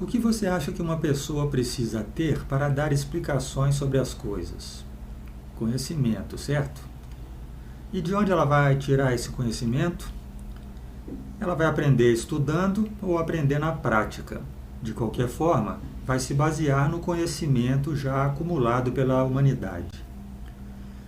O que você acha que uma pessoa precisa ter para dar explicações sobre as coisas? Conhecimento, certo? E de onde ela vai tirar esse conhecimento? Ela vai aprender estudando ou aprender na prática. De qualquer forma, vai se basear no conhecimento já acumulado pela humanidade.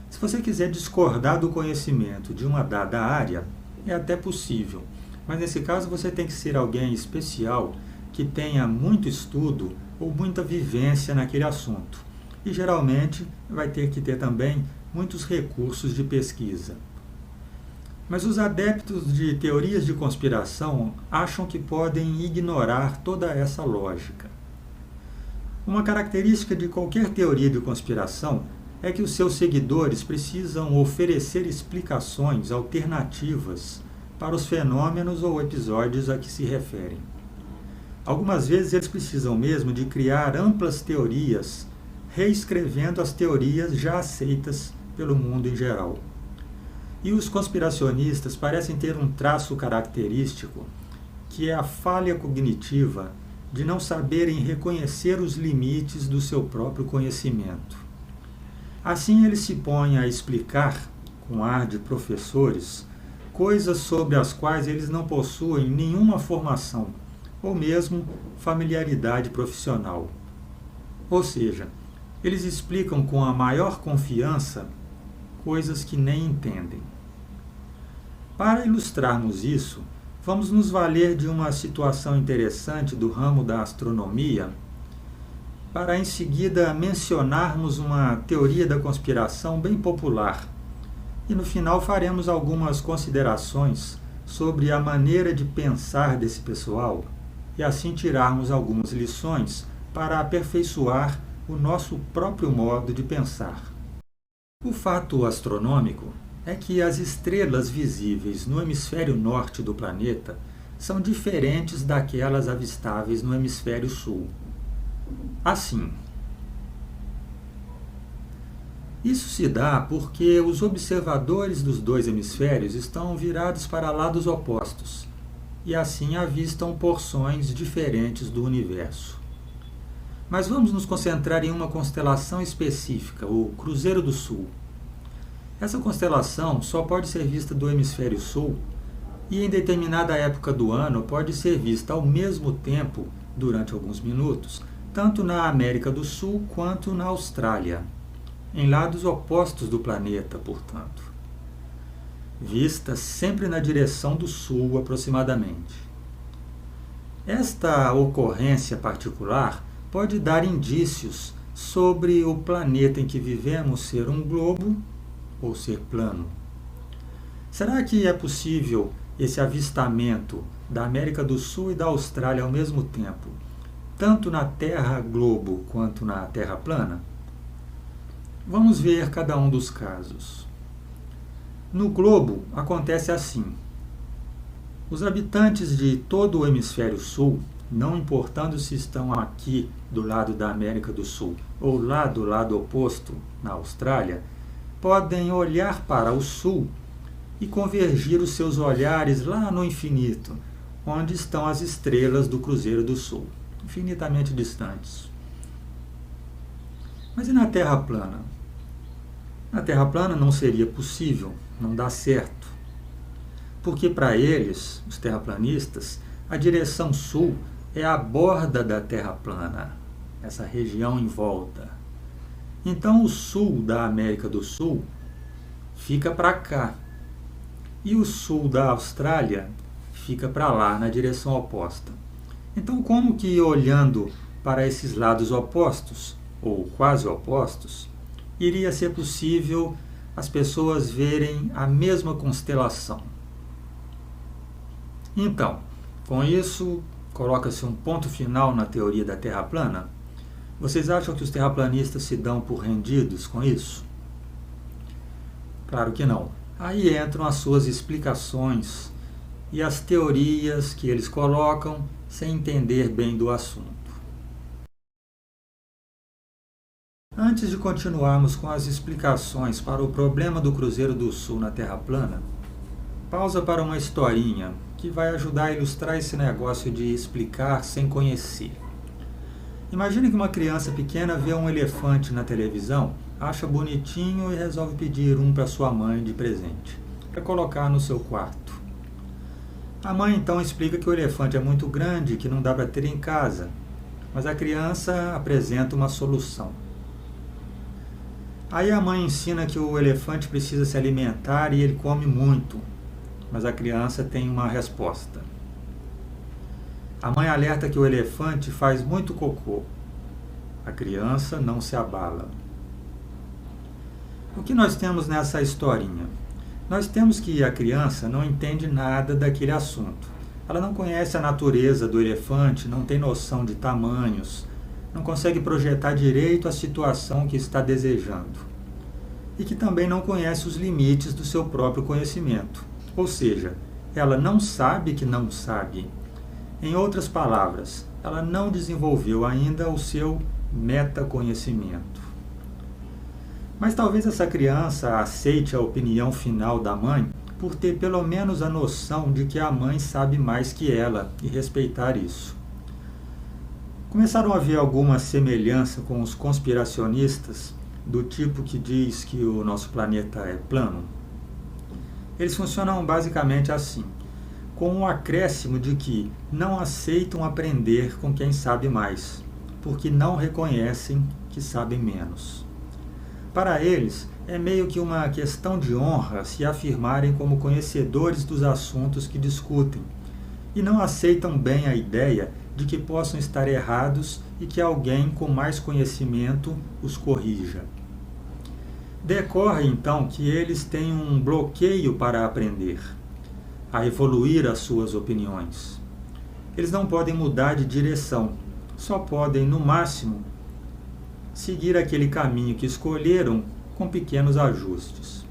Se você quiser discordar do conhecimento de uma dada área, é até possível, mas nesse caso você tem que ser alguém especial que tenha muito estudo ou muita vivência naquele assunto. E geralmente vai ter que ter também muitos recursos de pesquisa. Mas os adeptos de teorias de conspiração acham que podem ignorar toda essa lógica. Uma característica de qualquer teoria de conspiração é que os seus seguidores precisam oferecer explicações alternativas para os fenômenos ou episódios a que se referem. Algumas vezes eles precisam mesmo de criar amplas teorias, reescrevendo as teorias já aceitas pelo mundo em geral. E os conspiracionistas parecem ter um traço característico, que é a falha cognitiva de não saberem reconhecer os limites do seu próprio conhecimento. Assim eles se põem a explicar, com ar de professores, coisas sobre as quais eles não possuem nenhuma formação, ou mesmo familiaridade profissional. Ou seja, eles explicam com a maior confiança coisas que nem entendem. Para ilustrarmos isso, vamos nos valer de uma situação interessante do ramo da astronomia, para em seguida mencionarmos uma teoria da conspiração bem popular. E no final faremos algumas considerações sobre a maneira de pensar desse pessoal e assim tirarmos algumas lições para aperfeiçoar o nosso próprio modo de pensar. O fato astronômico é que as estrelas visíveis no hemisfério norte do planeta são diferentes daquelas avistáveis no hemisfério sul. Assim, isso se dá porque os observadores dos dois hemisférios estão virados para lados opostos e assim avistam porções diferentes do universo. Mas vamos nos concentrar em uma constelação específica, o Cruzeiro do Sul. Essa constelação só pode ser vista do hemisfério sul e em determinada época do ano pode ser vista ao mesmo tempo, durante alguns minutos, tanto na América do Sul quanto na Austrália, em lados opostos do planeta, portanto. Vista sempre na direção do sul, aproximadamente. Esta ocorrência particular pode dar indícios sobre o planeta em que vivemos ser um globo ou ser plano. Será que é possível esse avistamento da América do Sul e da Austrália ao mesmo tempo, tanto na Terra globo quanto na Terra plana? Vamos ver cada um dos casos. No globo acontece assim. Os habitantes de todo o hemisfério sul, não importando se estão aqui do lado da América do Sul ou lá do lado oposto, na Austrália, podem olhar para o sul e convergir os seus olhares lá no infinito, onde estão as estrelas do Cruzeiro do Sul, infinitamente distantes. Mas e na Terra plana? Na Terra plana não seria possível, não dá certo. Porque para eles, os terraplanistas, a direção sul é a borda da Terra plana, essa região em volta. Então o sul da América do Sul fica para cá. E o sul da Austrália fica para lá, na direção oposta. Então como que olhando para esses lados opostos, ou quase opostos, iria ser possível as pessoas verem a mesma constelação? Então, com isso, coloca-se um ponto final na teoria da Terra plana? Vocês acham que os terraplanistas se dão por rendidos com isso? Claro que não. Aí entram as suas explicações e as teorias que eles colocam sem entender bem do assunto. Antes de continuarmos com as explicações para o problema do Cruzeiro do Sul na Terra plana, pausa para uma historinha que vai ajudar a ilustrar esse negócio de explicar sem conhecer. Imagine que uma criança pequena vê um elefante na televisão, acha bonitinho e resolve pedir um para sua mãe de presente, para colocar no seu quarto. A mãe então explica que o elefante é muito grande, que não dá para ter em casa, mas a criança apresenta uma solução. Aí a mãe ensina que o elefante precisa se alimentar e ele come muito, mas a criança tem uma resposta. A mãe alerta que o elefante faz muito cocô. A criança não se abala. O que nós temos nessa historinha? Nós temos que a criança não entende nada daquele assunto. Ela não conhece a natureza do elefante, não tem noção de tamanhos, não consegue projetar direito a situação que está desejando. E que também não conhece os limites do seu próprio conhecimento. Ou seja, ela não sabe que não sabe. Em outras palavras, ela não desenvolveu ainda o seu metaconhecimento. Mas talvez essa criança aceite a opinião final da mãe por ter pelo menos a noção de que a mãe sabe mais que ela e respeitar isso. Começaram a haver alguma semelhança com os conspiracionistas do tipo que diz que o nosso planeta é plano? Eles funcionam basicamente assim, com um acréscimo de que não aceitam aprender com quem sabe mais, porque não reconhecem que sabem menos. Para eles, é meio que uma questão de honra se afirmarem como conhecedores dos assuntos que discutem, e não aceitam bem a ideia de que possam estar errados e que alguém com mais conhecimento os corrija. Decorre então que eles têm um bloqueio para aprender, a evoluir as suas opiniões. Eles não podem mudar de direção, só podem, no máximo, seguir aquele caminho que escolheram com pequenos ajustes.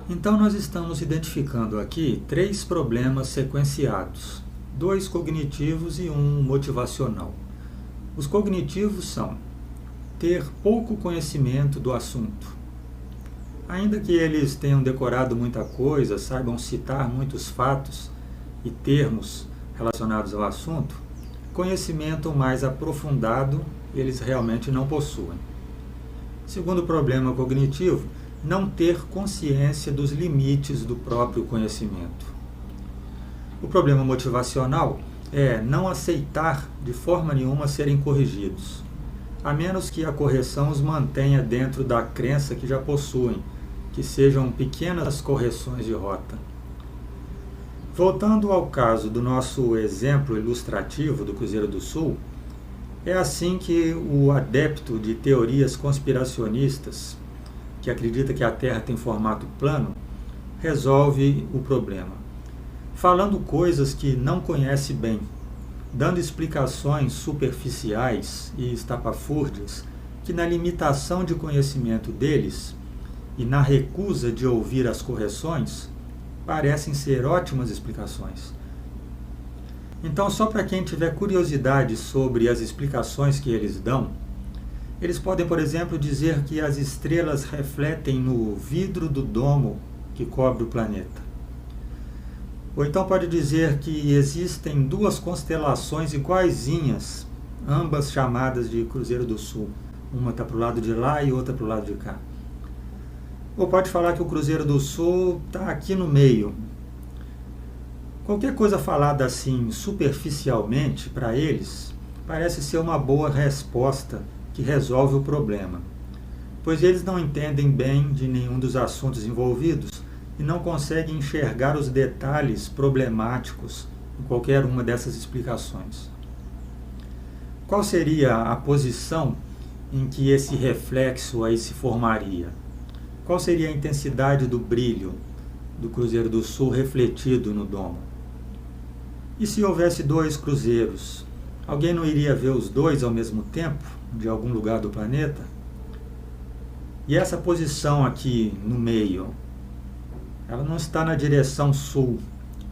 Então nós estamos identificando aqui 3 problemas sequenciados, 2 cognitivos e 1 motivacional. Os cognitivos são ter pouco conhecimento do assunto. Ainda que eles tenham decorado muita coisa, saibam citar muitos fatos e termos relacionados ao assunto, conhecimento mais aprofundado eles realmente não possuem. Segundo problema cognitivo, não ter consciência dos limites do próprio conhecimento. O problema motivacional é não aceitar de forma nenhuma serem corrigidos, a menos que a correção os mantenha dentro da crença que já possuem, que sejam pequenas correções de rota. Voltando ao caso do nosso exemplo ilustrativo do Cruzeiro do Sul, é assim que o adepto de teorias conspiracionistas, que acredita que a Terra tem formato plano, resolve o problema, falando coisas que não conhece bem, dando explicações superficiais e estapafúrdias que, na limitação de conhecimento deles e na recusa de ouvir as correções, parecem ser ótimas explicações. Então, só para quem tiver curiosidade sobre as explicações que eles dão, eles podem, por exemplo, dizer que as estrelas refletem no vidro do domo que cobre o planeta. Ou então pode dizer que existem 2 constelações iguaizinhas, ambas chamadas de Cruzeiro do Sul. Uma está para o lado de lá e outra para o lado de cá. Ou pode falar que o Cruzeiro do Sul está aqui no meio. Qualquer coisa falada assim superficialmente para eles parece ser uma boa resposta que resolve o problema, pois eles não entendem bem de nenhum dos assuntos envolvidos e não conseguem enxergar os detalhes problemáticos em qualquer uma dessas explicações. Qual seria a posição em que esse reflexo aí se formaria? Qual seria a intensidade do brilho do Cruzeiro do Sul refletido no domo? E se houvesse 2 cruzeiros, alguém não iria ver os 2 ao mesmo tempo, de algum lugar do planeta? E essa posição aqui no meio, ela não está na direção sul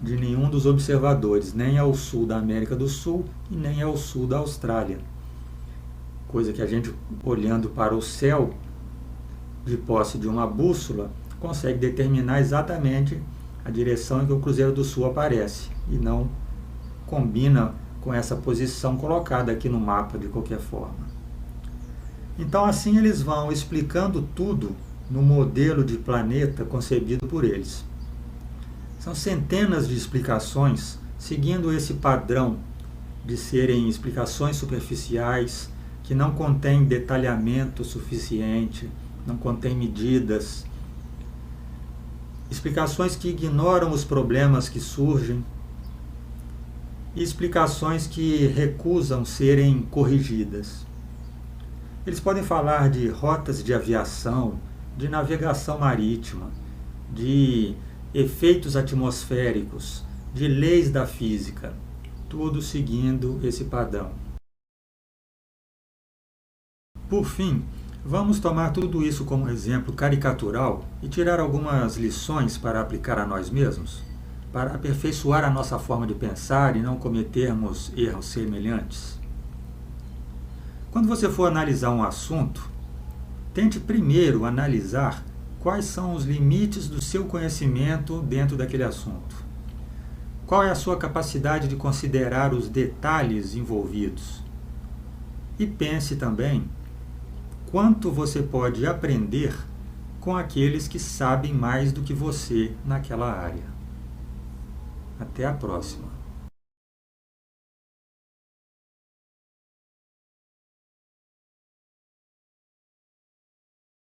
de nenhum dos observadores, nem ao sul da América do Sul e nem ao sul da Austrália. Coisa que a gente, olhando para o céu, de posse de uma bússola, consegue determinar exatamente a direção em que o Cruzeiro do Sul aparece e não combina com essa posição colocada aqui no mapa de qualquer forma. Então assim eles vão explicando tudo no modelo de planeta concebido por eles. São centenas de explicações seguindo esse padrão de serem explicações superficiais, que não contêm detalhamento suficiente, não contêm medidas, explicações que ignoram os problemas que surgem e explicações que recusam serem corrigidas. Eles podem falar de rotas de aviação, de navegação marítima, de efeitos atmosféricos, de leis da física, tudo seguindo esse padrão. Por fim, vamos tomar tudo isso como exemplo caricatural e tirar algumas lições para aplicar a nós mesmos, para aperfeiçoar a nossa forma de pensar e não cometermos erros semelhantes. Quando você for analisar um assunto, tente primeiro analisar quais são os limites do seu conhecimento dentro daquele assunto. Qual é a sua capacidade de considerar os detalhes envolvidos? E pense também quanto você pode aprender com aqueles que sabem mais do que você naquela área. Até a próxima!